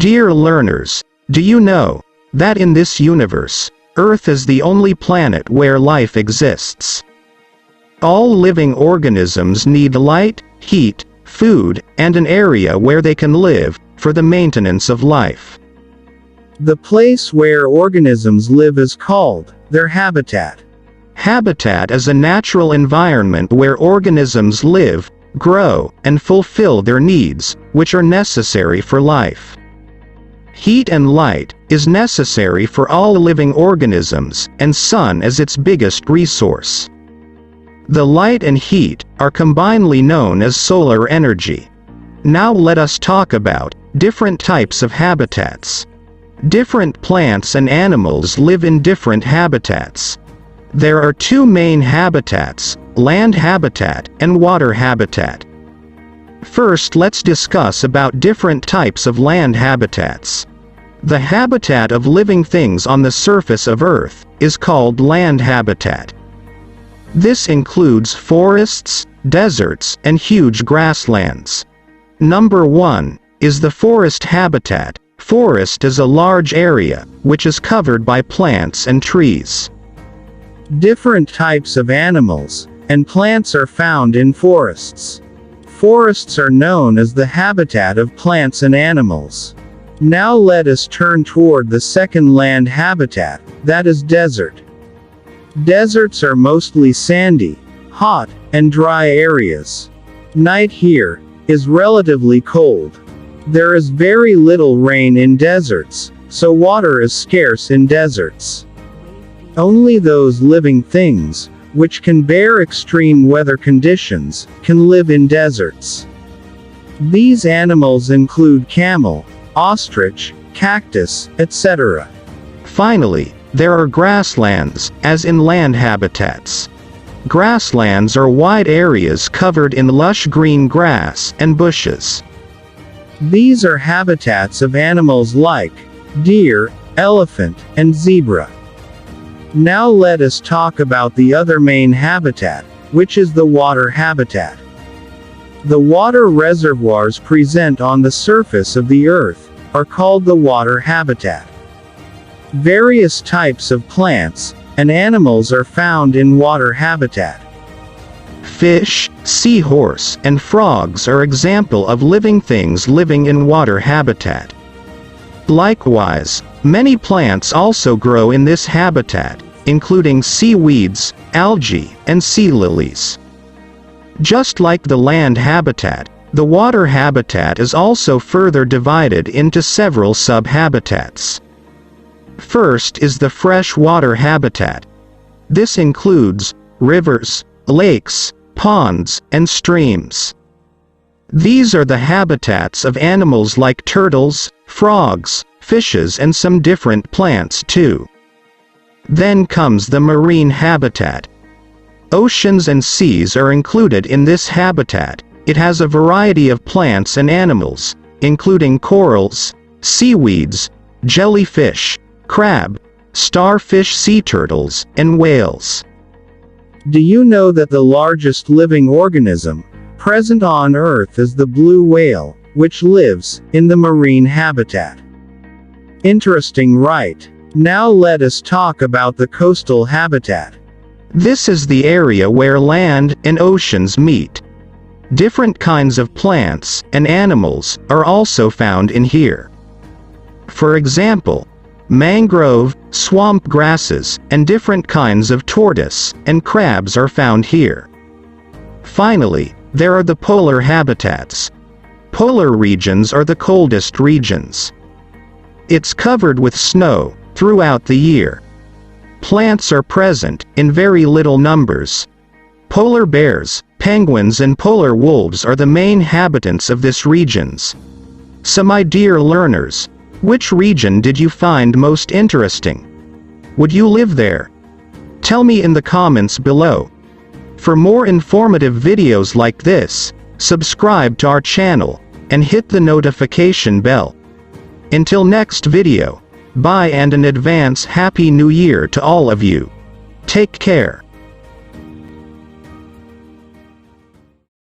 Dear learners, do you know that in this universe, Earth is the only planet where life exists? All living organisms need light, heat, food, and an area where they can live, for the maintenance of life. The place where organisms live is called their habitat. Habitat is a natural environment where organisms live, grow, and fulfill their needs, which are necessary for life. Heat and light is necessary for all living organisms, and sun is its biggest resource. The light and heat are combinedly known as solar energy. Now let us talk about different types of habitats. Different plants and animals live in different habitats. There are two main habitats, land habitat and water habitat. First, let's discuss about different types of land habitats. The habitat of living things on the surface of Earth is called land habitat. This includes forests, deserts, and huge grasslands. Number 1 is the forest habitat. Forest is a large area, which is covered by plants and trees. Different types of animals and plants are found in forests. Forests are known as the habitat of plants and animals. Now let us turn toward the second land habitat, that is desert. Deserts are mostly sandy, hot, and dry areas. Night here is relatively cold. There is very little rain in deserts, so water is scarce in deserts. Only those living things, which can bear extreme weather conditions, can live in deserts. These animals include camel, ostrich, cactus, etc. Finally, there are grasslands, as in land habitats. Grasslands are wide areas covered in lush green grass and bushes. These are habitats of animals like deer, elephant, and zebra. Now let us talk about the other main habitat, which is the water habitat. The water reservoirs present on the surface of the Earth are called the water habitat. Various types of plants and animals are found in water habitat. Fish, seahorse, and frogs are examples of living things living in water habitat. Likewise, many plants also grow in this habitat, including seaweeds, algae, and sea lilies. Just like the land habitat, the water habitat is also further divided into several sub-habitats. First is the freshwater habitat. This includes rivers, lakes, ponds, and streams. These are the habitats of animals like turtles, frogs, fishes, and some different plants too. Then comes the marine habitat. Oceans and seas are included in this habitat. It has a variety of plants and animals, including corals, seaweeds, jellyfish, crab, starfish, sea turtles, and whales. Do you know that the largest living organism present on Earth is the blue whale, which lives in the marine habitat? Interesting, right? Now let us talk about the coastal habitat. This is the area where land and oceans meet. Different kinds of plants and animals are also found in here. For example, mangrove, swamp grasses, and different kinds of tortoise and crabs are found here. Finally, there are the polar habitats. Polar regions are the coldest regions. It's covered with snow throughout the year. Plants are present in very little numbers. Polar bears, penguins, and polar wolves are the main inhabitants of this regions. So my dear learners, which region did you find most interesting? Would you live there? Tell me in the comments below. For more informative videos like this, subscribe to our channel, and hit the notification bell. Until next video, bye and an advance Happy New Year to all of you. Take care.